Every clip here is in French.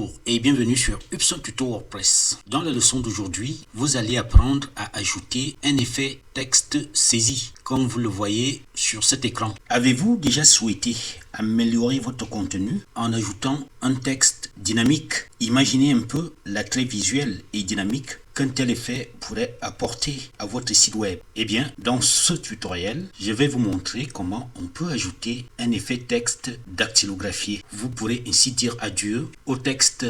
Bonjour et bienvenue sur Upson Tuto WordPress. Dans la leçon d'aujourd'hui, vous allez apprendre à ajouter un effet texte saisi, comme vous le voyez sur cet écran. Avez-vous déjà souhaité améliorer votre contenu en ajoutant un texte dynamique? Imaginez un peu l'attrait visuel et dynamique qu'un tel effet pourrait apporter à votre site web. Eh bien, dans ce tutoriel, je vais vous montrer comment on peut ajouter un effet texte dactylographié. Vous pourrez ainsi dire adieu au texte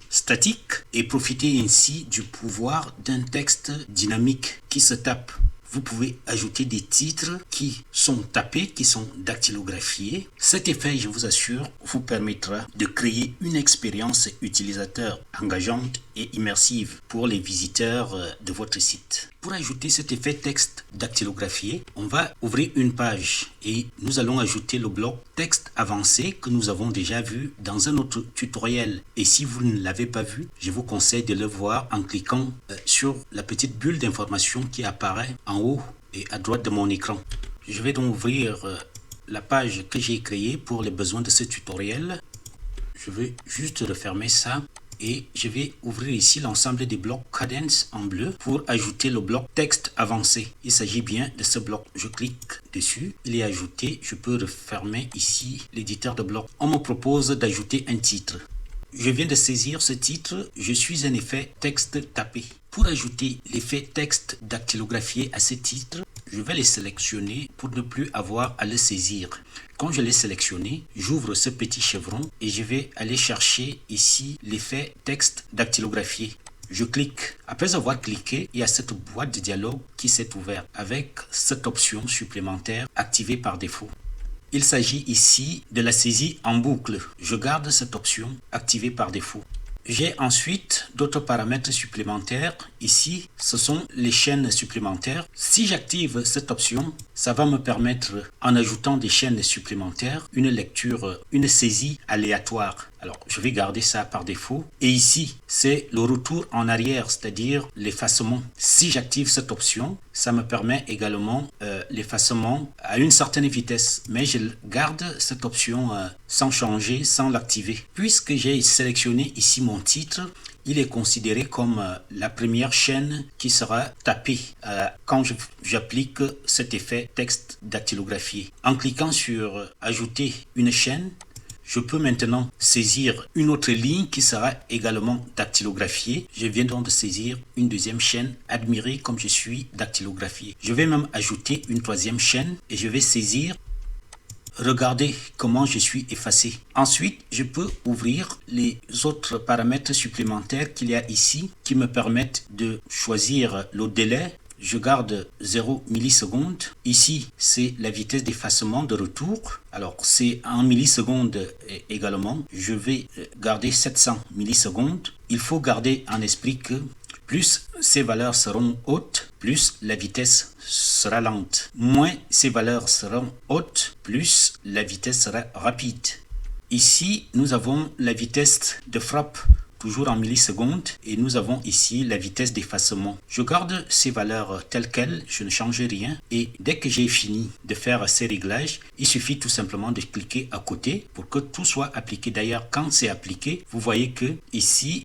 statique et profiter ainsi du pouvoir d'un texte dynamique qui se tape. Vous pouvez ajouter des titres qui sont tapés, qui sont dactylographiés. Cet effet, je vous assure, vous permettra de créer une expérience utilisateur engageante et immersive pour les visiteurs de votre site. Pour ajouter cet effet texte dactylographié, on va ouvrir une page et nous allons ajouter le bloc texte avancé que nous avons déjà vu dans un autre tutoriel. Et si vous ne l'avez pas vu, je vous conseille de le voir en cliquant sur la petite bulle d'information qui apparaît en haut et à droite de mon écran. Je vais donc ouvrir la page que j'ai créée pour les besoins de ce tutoriel. Je vais juste refermer ça. Et je vais ouvrir ici l'ensemble des blocs Cadence en bleu pour ajouter le bloc texte avancé. Il s'agit bien de ce bloc. Je clique dessus, il est ajouté. Je peux refermer ici l'éditeur de blocs. On me propose d'ajouter un titre. Je viens de saisir ce titre. Je suis un effet texte tapé. Pour ajouter l'effet texte dactylographié à ce titre, je vais les sélectionner pour ne plus avoir à le saisir. Quand je l'ai sélectionné, j'ouvre ce petit chevron et je vais aller chercher ici l'effet texte dactylographié. Je clique. Après avoir cliqué, il y a cette boîte de dialogue qui s'est ouverte avec cette option supplémentaire activée par défaut. Il s'agit ici de la saisie en boucle. Je garde cette option activée par défaut. J'ai ensuite d'autres paramètres supplémentaires. Ici, ce sont les chaînes supplémentaires. Si j'active cette option, ça va me permettre, en ajoutant des chaînes supplémentaires, une lecture, une saisie aléatoire. Alors, je vais garder ça par défaut. Et ici, c'est le retour en arrière, c'est-à-dire l'effacement. Si j'active cette option, ça me permet également l'effacement à une certaine vitesse. Mais je garde cette option sans changer, sans l'activer. Puisque j'ai sélectionné ici mon titre, il est considéré comme la première chaîne qui sera tapée quand j'applique cet effet texte dactylographié. En cliquant sur ajouter une chaîne, je peux maintenant saisir une autre ligne qui sera également dactylographiée. Je viens donc de saisir une deuxième chaîne. Admirez comme je suis dactylographié. Je vais même ajouter une troisième chaîne et je vais saisir. Regardez comment je suis effacé. Ensuite, je peux ouvrir les autres paramètres supplémentaires qu'il y a ici qui me permettent de choisir le délai. Je garde 0 millisecondes. Ici, c'est la vitesse d'effacement de retour. Alors, c'est en millisecondes également. Je vais garder 700 millisecondes. Il faut garder en esprit que plus ces valeurs seront hautes, plus la vitesse sera lente. Moins ces valeurs seront hautes, plus la vitesse sera rapide. Ici, nous avons la vitesse de frappe, toujours en millisecondes, et nous avons ici la vitesse d'effacement. Je garde ces valeurs telles quelles, je ne change rien, et dès que j'ai fini de faire ces réglages, il suffit tout simplement de cliquer à côté pour que tout soit appliqué. D'ailleurs, quand c'est appliqué, vous voyez que ici,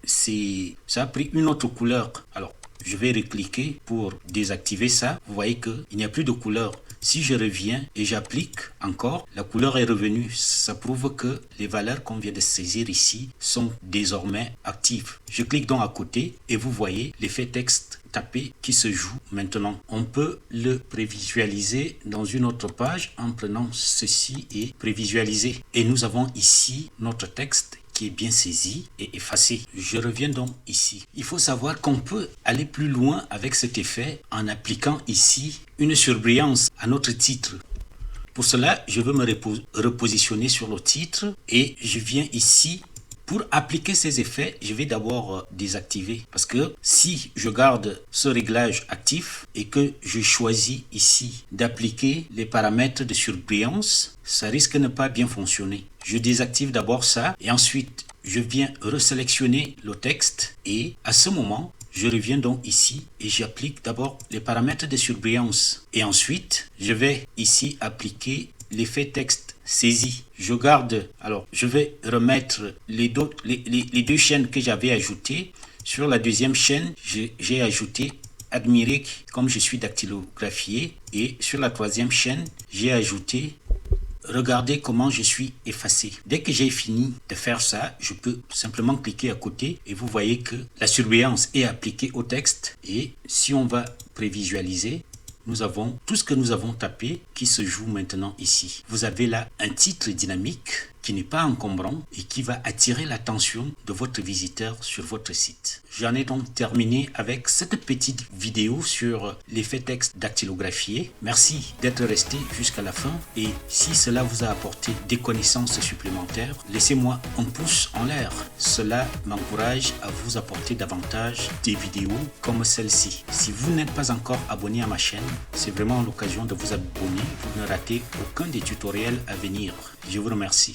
ça a pris une autre couleur. Alors, je vais recliquer pour désactiver ça. Vous voyez qu'il n'y a plus de couleur. Si je reviens et j'applique encore, la couleur est revenue. Ça prouve que les valeurs qu'on vient de saisir ici sont désormais actives. Je clique donc à côté et vous voyez l'effet texte tapé qui se joue maintenant. On peut le prévisualiser dans une autre page en prenant ceci et prévisualiser. Et nous avons ici notre texte qui est bien saisi et effacé. Je reviens donc ici. Il faut savoir qu'on peut aller plus loin avec cet effet en appliquant ici une surbrillance à notre titre. Pour cela, je veux me repositionner sur le titre et je viens ici. Pour appliquer ces effets, je vais d'abord désactiver parce que si je garde ce réglage actif et que je choisis ici d'appliquer les paramètres de surbrillance, ça risque de ne pas bien fonctionner. Je désactive d'abord ça et ensuite je viens resélectionner le texte et à ce moment, je reviens donc ici et j'applique d'abord les paramètres de surbrillance et ensuite je vais ici appliquer l'effet texte saisie. Je garde, alors je vais remettre les deux chaînes que j'avais ajoutées. Sur la deuxième chaîne, j'ai ajouté admirer comme je suis dactylographié, et sur la troisième chaîne, j'ai ajouté regardez comment je suis effacé. Dès que j'ai fini de faire ça, je peux simplement cliquer à côté et vous voyez que la surveillance est appliquée au texte. Et si on va prévisualiser, nous avons tout ce que nous avons tapé qui se joue maintenant ici. Vous avez là un titre dynamique qui n'est pas encombrant et qui va attirer l'attention de votre visiteur sur votre site. J'en ai donc terminé avec cette petite vidéo sur l'effet texte dactylographié. Merci d'être resté jusqu'à la fin et si cela vous a apporté des connaissances supplémentaires, laissez-moi un pouce en l'air. Cela m'encourage à vous apporter davantage des vidéos comme celle-ci. Si vous n'êtes pas encore abonné à ma chaîne, c'est vraiment l'occasion de vous abonner pour ne rater aucun des tutoriels à venir. Je vous remercie.